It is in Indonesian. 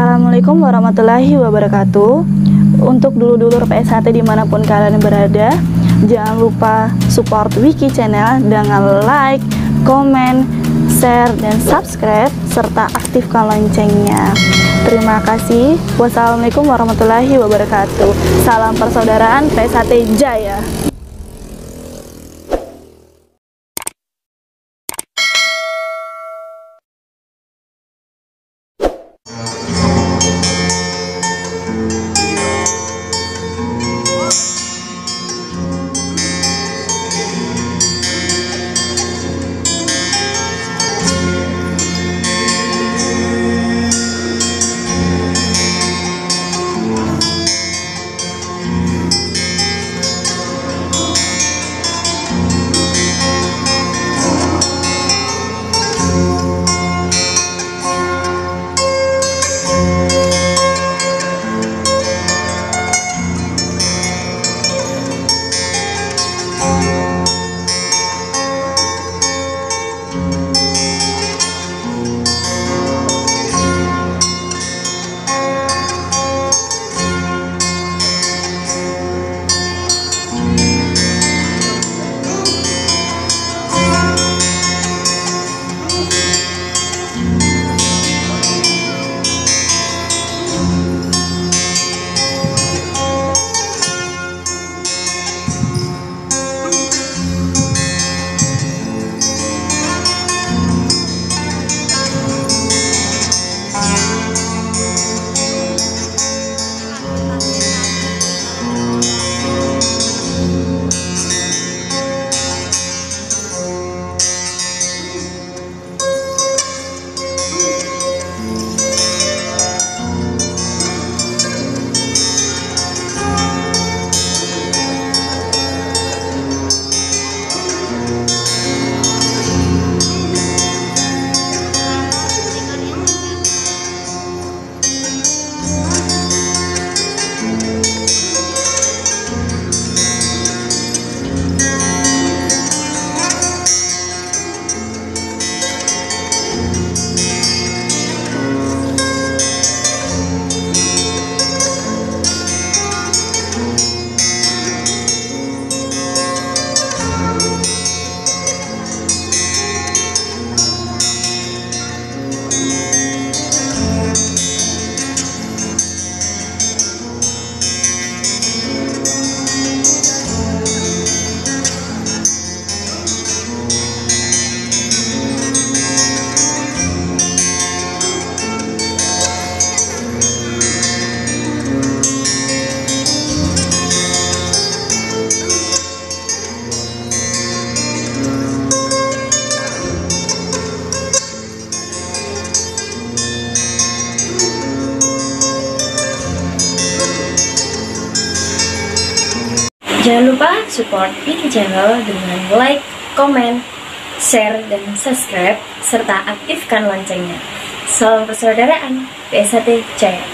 Assalamualaikum warahmatullahi wabarakatuh. Untuk dulur-dulur PSHT dimanapun kalian berada, jangan lupa support Wiki Channel dengan like, komen, share, dan subscribe, serta aktifkan loncengnya. Terima kasih. Wassalamualaikum warahmatullahi wabarakatuh. Salam persaudaraan PSHT Jaya. Jangan lupa support Wiki Channel dengan like, komen, share, dan subscribe, serta aktifkan loncengnya. Salam persaudaraan PSHT Jaya.